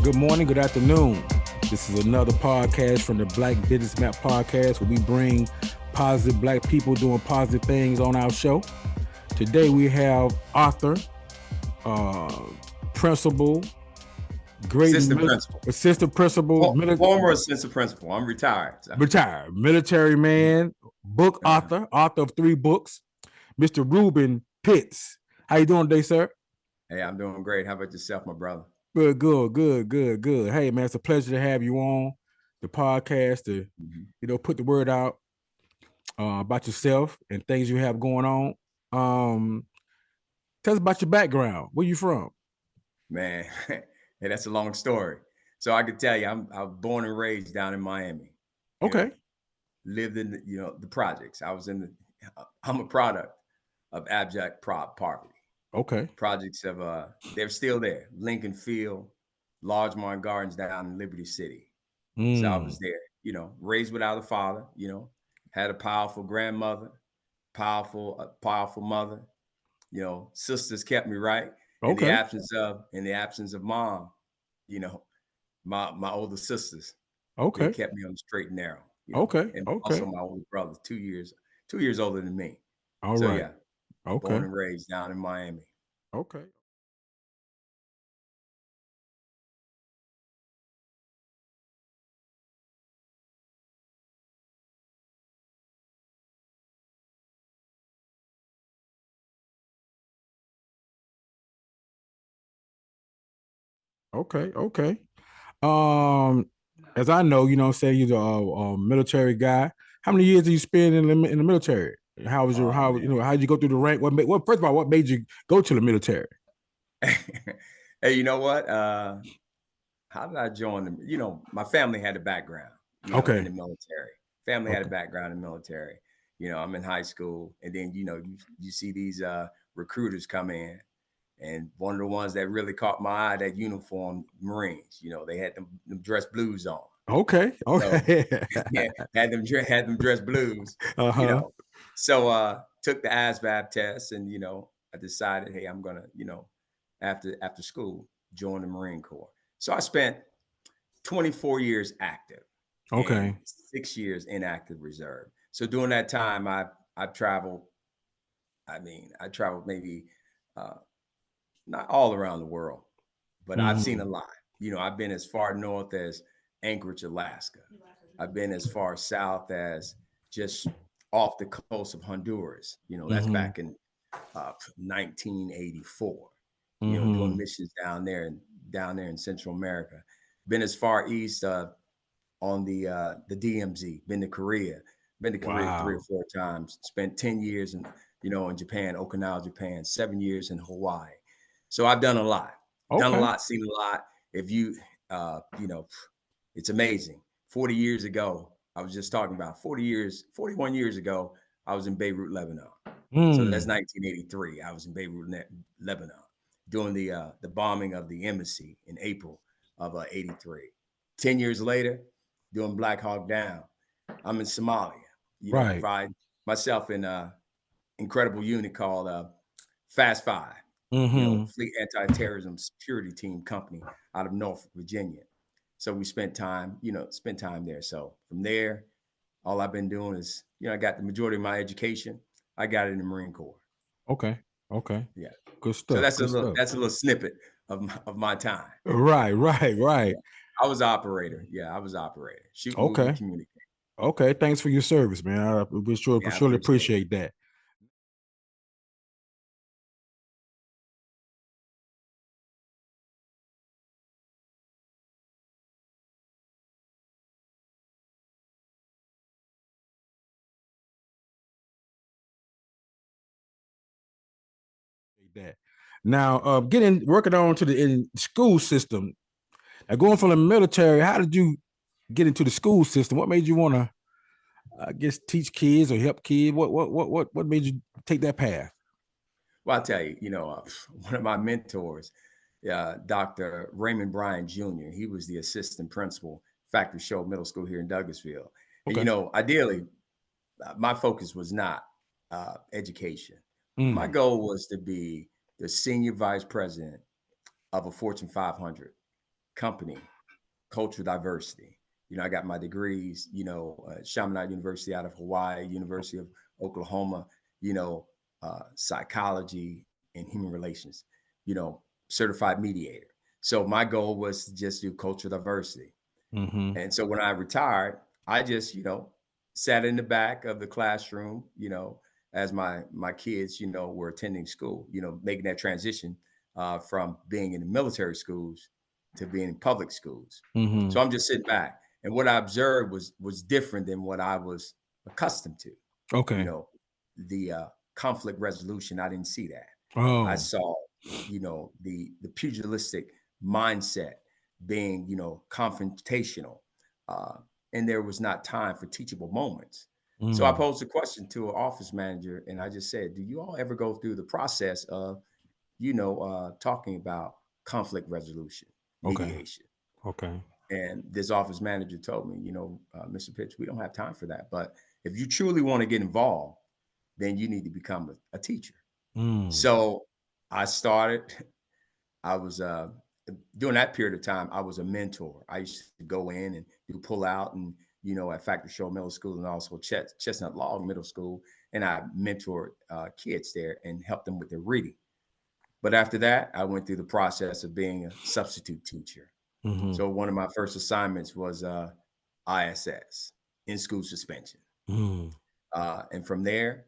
Good morning, good afternoon. This is another podcast from the Black Business Map Podcast, where we bring positive Black people doing positive things on our show. Today we have author, principal, assistant principal, former assistant principal. I'm retired. So. Retired military man, book author of 3 books, Mr. Rueben Pitts. How you doing today, sir? Hey, I'm doing great. How about yourself, my brother? Good. Hey, man, it's a pleasure to have you on the podcast to, put the word out about yourself and things you have going on. Tell us about your background. Where you from? Man, hey, that's a long story. So I could tell you, I was born and raised down in Miami. Okay. Lived in the projects. I'm a product of abject poverty. Okay. Projects of they're still there. Lincoln Field, Largemont Gardens down in Liberty City. So I was there, raised without a father, had a powerful grandmother, powerful mother, sisters kept me right. Okay. In the absence of mom, my older sisters, they kept me on the straight and narrow. And also my older brother, 2 years older than me. All right. Yeah. Okay. Born and raised down in Miami. Okay. Okay. As I know, say you're a military guy. How many years did you spend in the military? How was how did you go through the rank? First of all, what made you go to the military? Hey, you know what? How did I join them? My family had a background, in the military. Family had a background in the military. I'm in high school, and then you see these recruiters come in, and one of the ones that really caught my eye, that uniform, Marines. They had them dress blues on. Okay. So, yeah, had them dress blues. So took the ASVAB test, and I decided, hey, I'm gonna, after school, join the Marine Corps. So I spent 24 years active. Okay. And 6 years inactive reserve. So during that time, I've traveled. I traveled maybe not all around the world, but I've seen a lot. I've been as far north as Anchorage, Alaska. I've been as far south as just off the coast of Honduras. That's back in 1984. Doing missions down there in Central America. Been as far east on the DMZ. Been to Korea. Been to Korea 3 or 4 times. Spent 10 years in Japan, Okinawa, Japan. 7 years in Hawaii. So I've done a lot. Done a lot, seen a lot. If you it's amazing. 40 years ago, I was just talking about 41 years ago, I was in Beirut, Lebanon. So that's 1983. I was in Beirut, Lebanon, doing the bombing of the embassy in April of 83. 10 years later, doing Black Hawk Down. I'm in Somalia. Provide myself in an incredible unit called Fast Five. Fleet Anti-Terrorism Security Team Company out of Norfolk, Virginia. So we spent time there. So from there, all I've been doing is, I got the majority of my education. I got it in the Marine Corps. Okay. Yeah. Good stuff. So that's a little snippet of my time. Right. Yeah. I was operator. Shoot, move, and communicate. Okay. Thanks for your service, man. We surely appreciate that. That. Now, working on to the school system. Now, going from the military, how did you get into the school system? What made you want to, I guess, teach kids or help kids? What made you take that path? Well, I'll tell you, one of my mentors, Dr. Raymond Bryan Jr., he was the assistant principal, Factory Show Middle School here in Douglasville. Okay. And, ideally, my focus was not education. My goal was to be the senior vice president of a Fortune 500 company, cultural diversity. I got my degrees, Chaminade University out of Hawaii, University of Oklahoma, psychology and human relations, certified mediator. So my goal was to just do cultural diversity. And so when I retired, I just, sat in the back of the classroom, as my kids, were attending school, making that transition from being in the military schools to being in public schools. So I'm just sitting back. And what I observed was different than what I was accustomed to. Okay. The conflict resolution, I didn't see that. I Oh. saw, the pugilistic mindset being, confrontational. And there was not time for teachable moments. So I posed a question to an office manager, and I just said, do you all ever go through the process of, talking about conflict resolution, mediation? Okay. And this office manager told me, Mr. Pitts, we don't have time for that. But if you truly want to get involved, then you need to become a teacher. So I started, I was during that period of time, I was a mentor. I used to go in and do pull out and, at Factory Show Middle School and also Chestnut Log Middle School. And I mentored kids there and helped them with their reading. But after that, I went through the process of being a substitute teacher. So one of my first assignments was ISS, in school suspension. And from there,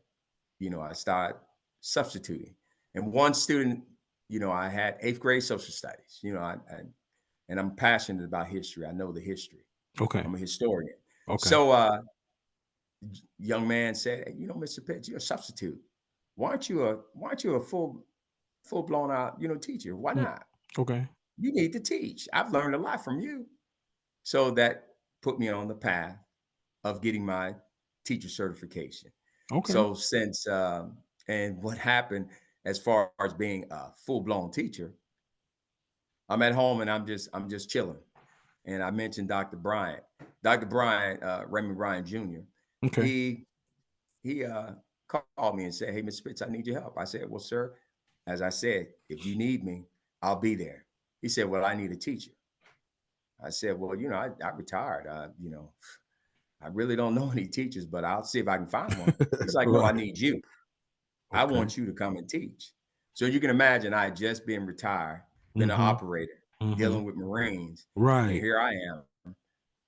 I started substituting. And one student, I had 8th grade social studies, and I'm passionate about history. I know the history. Okay. I'm a historian. Okay. So young man said, hey, Mr. Pitts, you're a substitute. Why aren't you a full blown out, teacher? Why not? Okay. You need to teach. I've learned a lot from you. So that put me on the path of getting my teacher certification. Okay. So since and what happened as far as being a full-blown teacher, I'm at home and I'm just chilling. And I mentioned Dr. Bryant. Dr. Bryant, Raymond Bryant Jr., Okay. he called me and said, hey, Mr. Pitts, I need your help. I said, well, sir, as I said, if you need me, I'll be there. He said, well, I need a teacher. I said, well, I retired. I really don't know any teachers, but I'll see if I can find one. He's like, no, I need you. I want you to come and teach. So you can imagine I had just been retired, been an operator, dealing with Marines. Right. And here I am.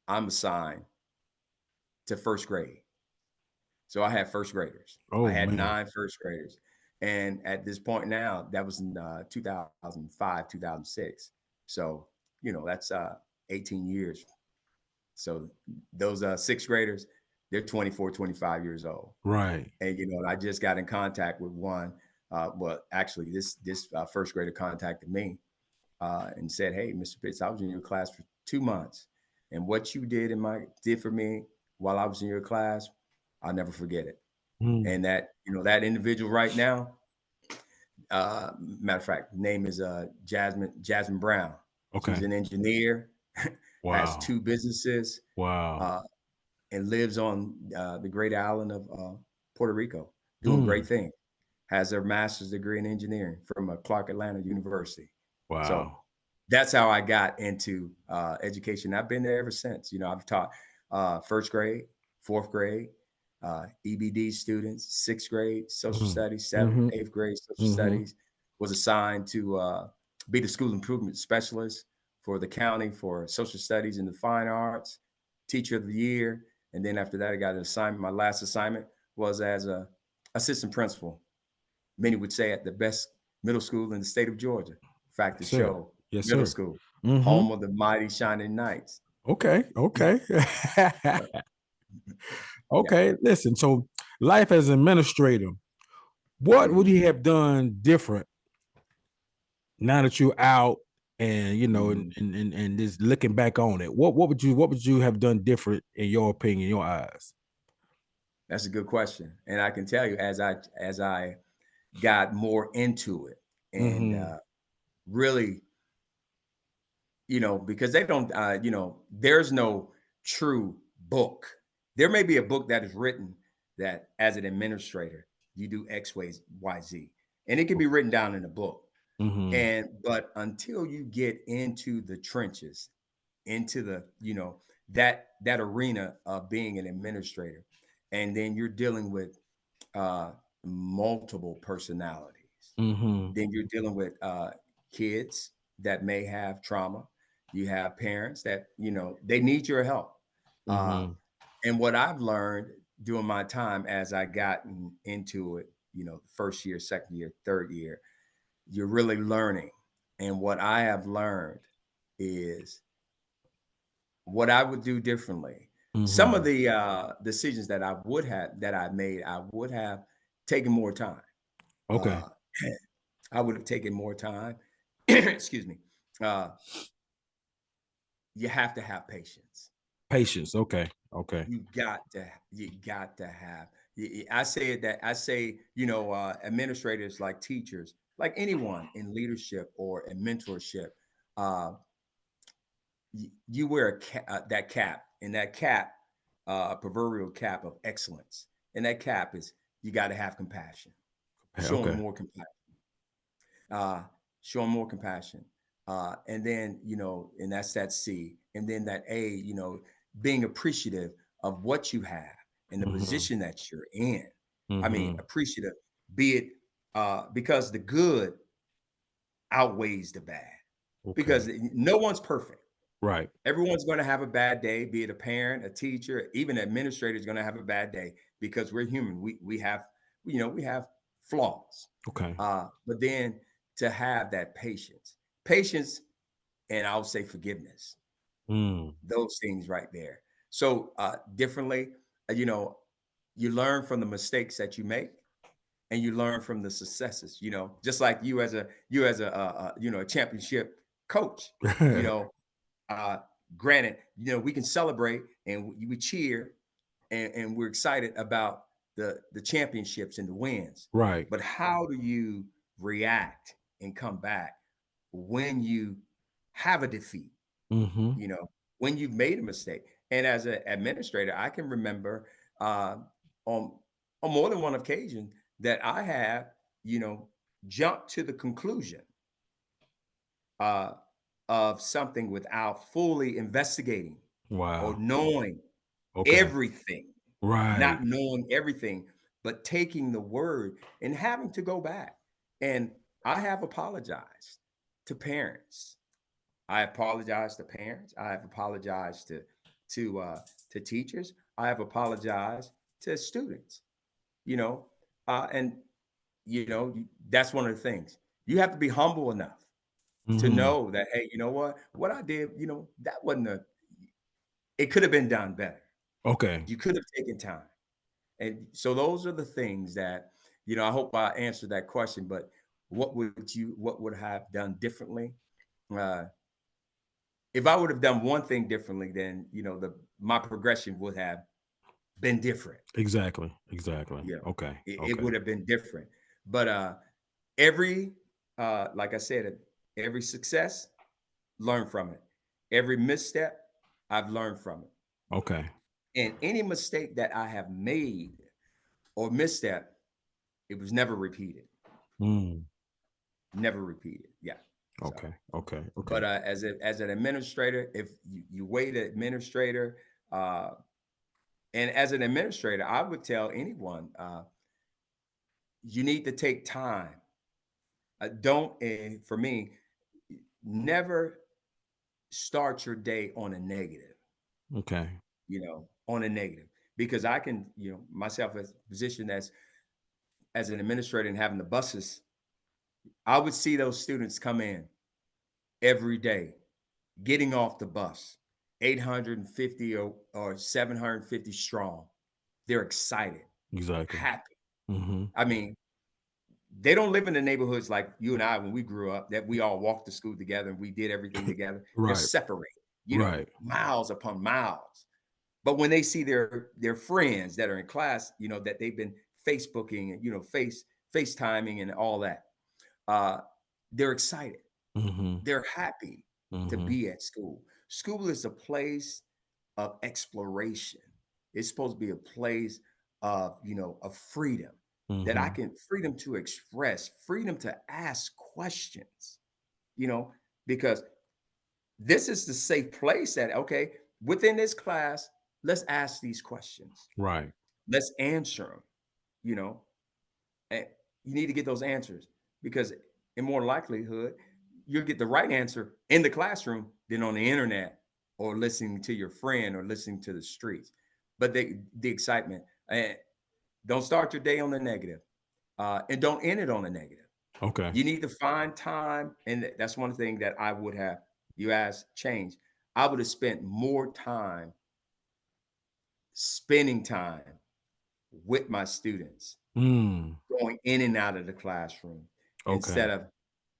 I'm assigned to first grade. So I had first graders. I had 9 first graders. And at this point now, that was in 2005, 2006. So, that's 18 years. So those 6th graders, they're 24, 25 years old. Right. And, I just got in contact with one. Well, actually, this first grader contacted me and said, hey, Mr. Pitts, I was in your class for 2 months. And what you did for me while I was in your class, I'll never forget it. And that, that individual right now, matter of fact, name is Jasmine Brown. Okay. She's an engineer, has Wow. 2 businesses. Wow. And lives on the great island of Puerto Rico, doing great things. Has her master's degree in engineering from Clark Atlanta University. Wow. So that's how I got into education. I've been there ever since. I've taught 1st grade, 4th grade, EBD students, 6th grade, social studies, 7th, 8th grade, social studies. Was assigned to be the school improvement specialist for the county for social studies and the fine arts, teacher of the year. And then after that, I got an assignment. My last assignment was as a assistant principal. Many would say at the best middle school in the state of Georgia, Factor Show Middle School, home of the mighty Shining Knights. Okay. Okay. Okay. Yeah. Listen, so life as an administrator, what would you have done different now that you're out and and just looking back on it? What would you have done different in your opinion, your eyes? That's a good question. And I can tell you as I got more into it and really, because they don't, there's no true book. There may be a book that is written that as an administrator, you do X, Y, Z, and it can be written down in a book. But until you get into the trenches, into the, that arena of being an administrator, and then you're dealing with uh, multiple personalities, then you're dealing with kids that may have trauma. You have parents that, they need your help. Uh, and what I've learned during my time as I gotten into it, first year, second year, third year, you're really learning. And what I have learned is what I would do differently. Some of the decisions that I made, I would have taken more time. Okay. Uh, I would have taken more time. Excuse me. Uh, you have to have patience. Patience. Okay. Okay. You got to have. I say, administrators like teachers, like anyone in leadership or in mentorship, uh, you wear that cap, and that cap, a proverbial cap of excellence, and that cap is you got to have compassion, show them Okay. more compassion, uh, show them more compassion, and then and that's that C, and then that A, being appreciative of what you have and the position that you're in. I mean, appreciative, be it because the good outweighs the bad, Okay. because no one's perfect. Right. Everyone's going to have a bad day, be it a parent, a teacher, even an administrator is going to have a bad day, because we're human. We have, we have flaws. Okay. But then to have that patience, and I'll say forgiveness, those things right there. So differently, you know, you learn from the mistakes that you make, and you learn from the successes. Just like you as a championship coach. You know, uh, granted, we can celebrate and we cheer, and we're excited about the championships and the wins. Right. But how do you react and come back when you have a defeat? You know, when you've made a mistake. And as an administrator, I can remember on on more than one occasion that I have, jumped to the conclusion uh, of something without fully investigating or Wow. knowing Okay. everything, Right. not knowing everything, but taking the word and having to go back. And I have apologized to parents. I apologize to parents. I have apologized to to teachers. I have apologized to students. You know, and that's one of the things. You have to be humble enough to know that, hey, you know what I did, that wasn't a. It could have been done better. Okay. You could have taken time. And so those are the things that, I hope I answered that question. But what would I have done differently? Uh, if I would have done one thing differently, then my progression would have been different. Exactly. Exactly. Yeah, Okay. it Okay. would have been different. But every like I said, every success, learn from it. Every misstep, I've learned from it. Okay. And any mistake that I have made or misstep, it was never repeated. Mm. Never repeated. Yeah. So, Okay. Okay. Okay. but as an administrator, if you weigh the administrator, uh, and as an administrator, I would tell anyone, you need to take time. Don't, for me, never start your day on a negative. Okay. On a negative, because I can, myself as positioned as an administrator and having the buses, I would see those students come in every day, getting off the bus, 850 or 750 strong. They're excited, Exactly. happy. Mm-hmm. I mean, they don't live in the neighborhoods like you and I when we grew up, that we all walked to school together and we did everything together. They're Right. separated, Right. miles upon miles. But when they see their friends that are in class, that they've been Facebooking and FaceTiming and all that, uh, they're excited. Mm-hmm. They're happy to Mm-hmm. be at school. School is a place of exploration. It's supposed to be a place of freedom. that I can freedom to express, freedom to ask questions, because this is the safe place that, okay, within this class, let's ask these questions. Right. Let's answer them, and you need to get those answers because in more likelihood, you'll get the right answer in the classroom than on the internet or listening to your friend or listening to the streets. But the excitement, and don't start your day on the negative, and don't end it on the negative. Okay. You need to find time, and that's one thing that I would have. You asked change. I would have spent more time spending time with my students, going in and out of the classroom Okay. instead of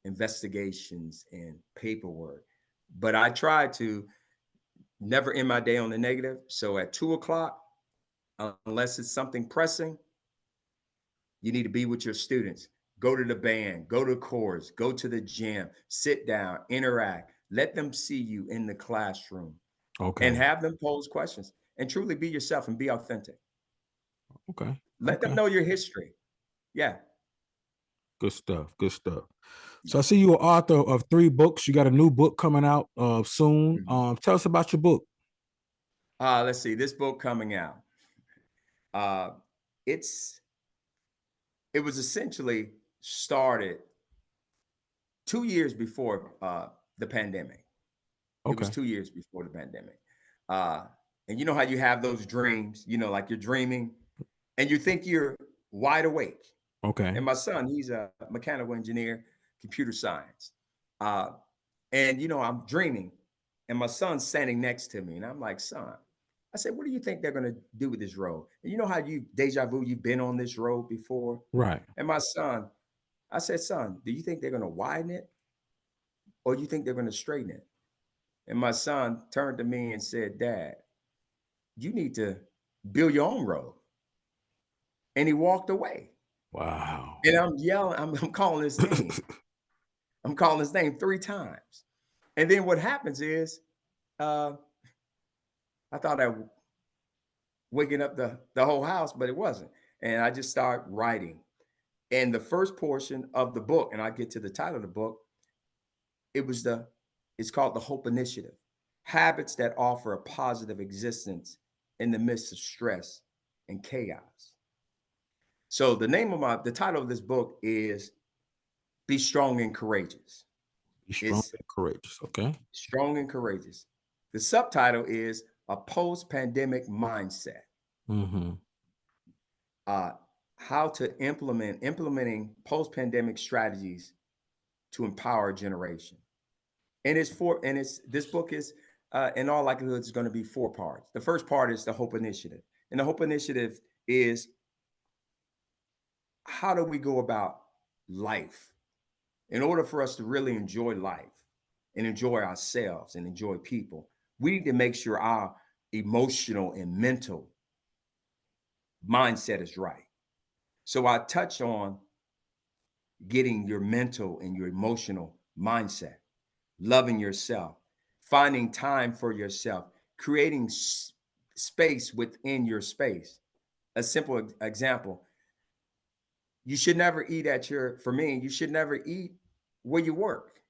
investigations and paperwork. But I try to never end my day on the negative. So at 2 o'clock, unless it's something pressing, you need to be with your students. Go to the band, go to chorus, go to the gym, sit down, interact. Let them see you in the classroom and Okay. have them pose questions and truly be yourself and be authentic. Okay. Let them Okay. know your history. Yeah. Good stuff. Good stuff. So Yeah. I see you an author of 3 books. You got a new book coming out soon. Mhm. Tell us about your book. Let's see. This book coming out. Uh, it's it was essentially started 2 years before the pandemic. It was Okay. 2 years before the pandemic. Uh, and you know how you have those dreams, like you're dreaming and you think you're wide awake. Okay. And my son, he's a mechanical engineer, computer science. Uh, and, I'm dreaming and my son's standing next to me. And I'm like, son, I said, what do you think they're going to do with this road? And you know how deja vu, you've been on this road before? Right. And my son, I said, son, do you think they're going to widen it or you think they're going to straighten it? And my son turned to me and said, Dad, you need to build your own road. And he walked away. Wow. And I'm yelling, I'm calling his name. I'm calling his name 3 times. And then what happens is, uh, I thought I waking up the whole house, but it wasn't. And I just start writing. And the first portion of the book, and I get to the title of the book, it was it's called the Hope Initiative. Habits that offer a positive existence in the midst of stress and chaos. So the title of this book is Be Strong and Courageous. Be strong It's and courageous. Okay. Strong and Courageous. The subtitle is A Post-Pandemic Mindset. Mm-hmm. Uh, how to implementing post-pandemic strategies to empower a generation. And this book is in all likelihood is going to be 4 parts. The first part is the Hope Initiative. And the Hope Initiative is how do we go about life in order for us to really enjoy life and enjoy ourselves and enjoy people. We need to make sure our emotional and mental mindset is right. So I touch on getting your mental and your emotional mindset, loving yourself, finding time for yourself, creating space within your space. A simple example, you should never eat for me, you should never eat where you work.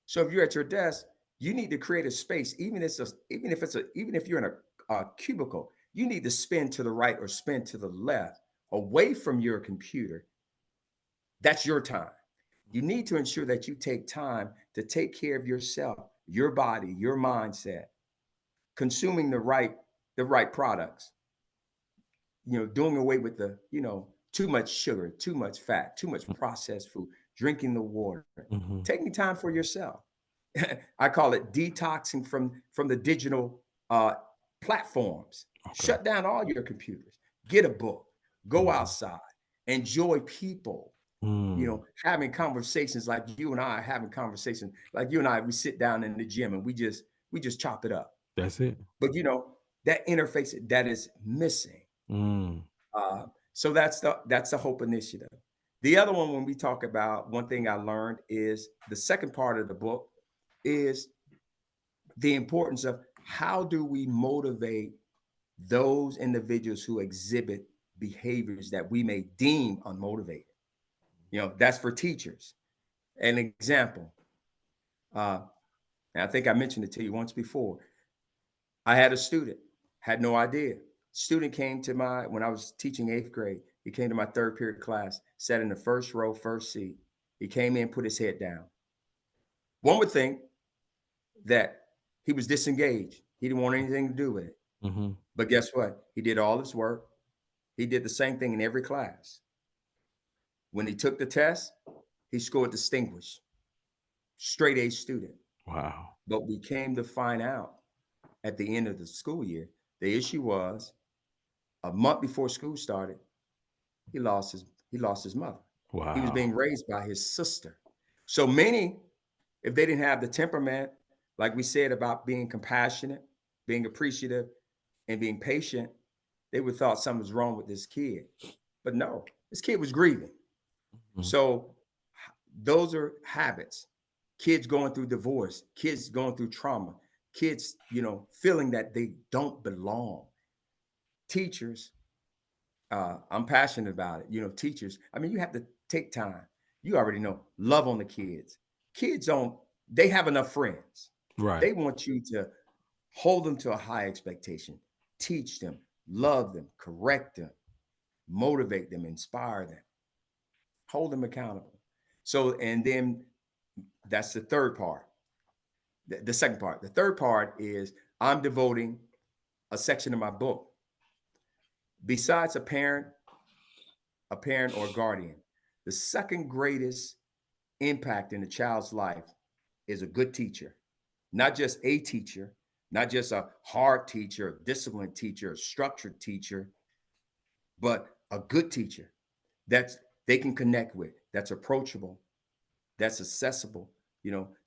So if you're at your desk, you need to create a space, even if you're in a cubicle, you need to spin to the right or spin to the left, away from your computer. That's your time. You need to ensure that you take time to take care of yourself, your body, your mindset, consuming the right products, doing away with too much sugar, too much fat, too much processed food, drinking the water, Mm-hmm. taking time for yourself. I call it detoxing from the digital platforms. Okay. Shut down all your computers. Get a book. Go Mm-hmm. outside. Enjoy people. Mm. Having conversations like you and I are having conversations like you and I. We sit down in the gym and we just chop it up. That's it. But that interface that is missing. Mm. So that's the Hope Initiative. The other one, when we talk about one thing I learned, is the second part of the book is the importance of how do we motivate those individuals who exhibit behaviors that we may deem unmotivated. That's for teachers. An example, and I think I mentioned it to you once before. I had a student, had no idea. Student came to when I was teaching 8th grade, he came to my 3rd period class, sat in the first row, first seat. He came in, put his head down. One would think that he was disengaged. He didn't want anything to do with it. Mm-hmm. But guess what? He did all his work. He did the same thing in every class. When he took the test, he scored distinguished, straight A student. Wow. But we came to find out at the end of the school year, the issue was a month before school started, he lost his mother. Wow. He was being raised by his sister. So many, if they didn't have the temperament, like we said about being compassionate, being appreciative, and being patient, they would have thought something was wrong with this kid. But no, this kid was grieving. Mm-hmm. So those are habits. Kids going through divorce, kids going through trauma, kids, feeling that they don't belong. Teachers, I'm passionate about it. Teachers, you have to take time. You already know, love on the kids. Kids they have enough friends. Right. They want you to hold them to a high expectation, teach them, love them, correct them, motivate them, inspire them, hold them accountable. So, and then that's the third part. The second part. The third part is I'm devoting a section of my book. Besides a parent or guardian, the second greatest impact in a child's life is a good teacher. Not just a teacher, not just a hard teacher, a disciplined teacher, a structured teacher, but a good teacher that they can connect with, that's approachable, that's accessible,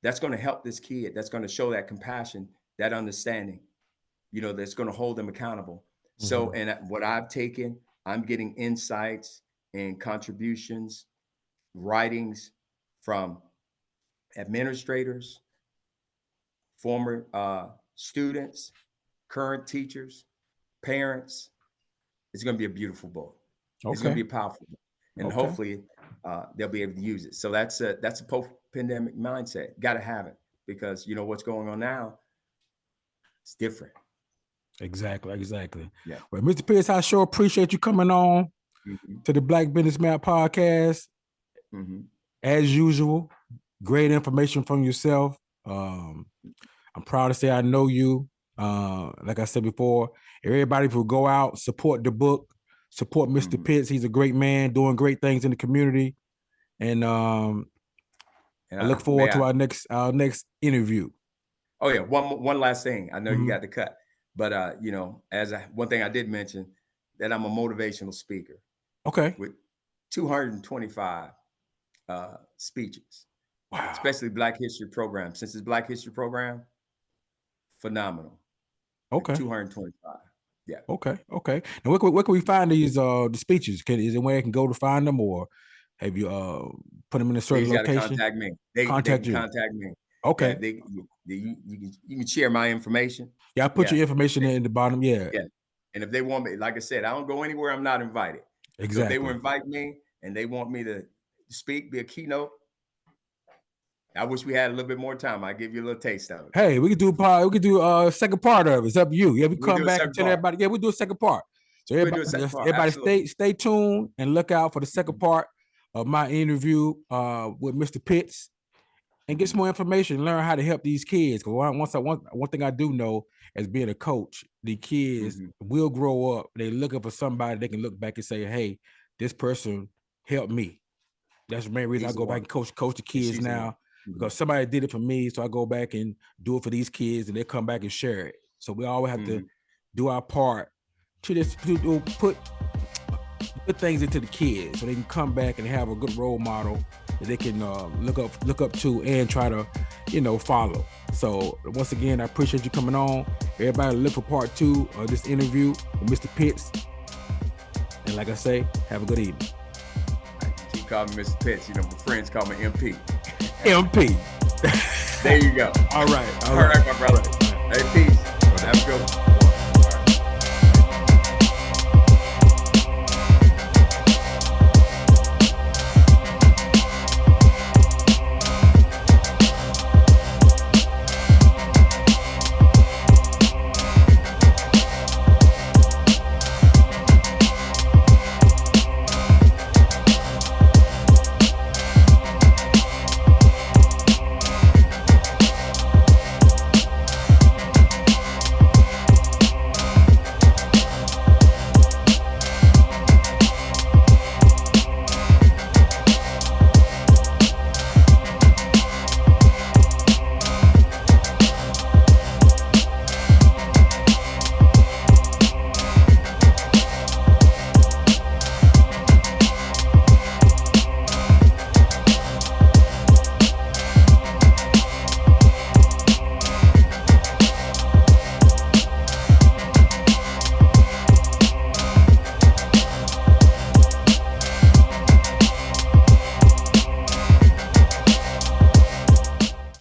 that's going to help this kid, that's going to show that compassion, that understanding, that's going to hold them accountable. Mm-hmm. So, and what I've taken, I'm getting insights and contributions, writings from administrators, former students, current teachers, parents. It's going to be a beautiful book. Okay. It's going to be a powerful book. And hopefully they'll be able to use it. So that's a post-pandemic mindset. Got to have it because what's going on now, it's different. Exactly. Yeah. Well, Mr. Pitts, I sure appreciate you coming on to the Black Businessman podcast. Mm-hmm. As usual, great information from yourself. I'm proud to say I know you. Like I said before, everybody will go out, support the book, support Mr. Pitts. He's a great man doing great things in the community. And I look forward to our next interview. Oh yeah, one last thing. I know you got to cut, but one thing I did mention that I'm a motivational speaker. Okay. With 225 speeches. Wow. Especially Black History Program. Since it's Black History Program, phenomenal. Okay. 225. Yeah. Okay. Now, where can we find these the speeches? Is there where I can go to find them, or have you put them in a certain location? Contact me. They contact me. Okay. Yeah, you can share my information. Yeah, I put your information in the bottom. Yeah. Yeah. And if they want me, like I said, I don't go anywhere I'm not invited. Exactly. So if they will invite me and they want me to speak, be a keynote, I wish we had a little bit more time. I'll give you a little taste of it. Hey, we could do a second part of it. It's up to you. Yeah, we come back and tell everybody. Yeah, we do a second part. So everybody stay tuned and look out for the second part of my interview with Mr. Pitts and get some more information and learn how to help these kids. Because one thing I do know as being a coach, the kids will grow up. They're looking for somebody they can look back and say, hey, this person helped me. That's the main reason I go back and coach the kids now. Because somebody did it for me, so I go back and do it for these kids, and they come back and share it. So we always have to do our part to put things into the kids, so they can come back and have a good role model that they can look up to and try to follow. So once again, I appreciate you coming on. Everybody, look for part 2 of this interview with Mr. Pitts. And like I say, have a good evening. Keep calling me Mr. Pitts. My friends call me MP. MP. There you go. All right, my brother. Hey, peace. Have a good one.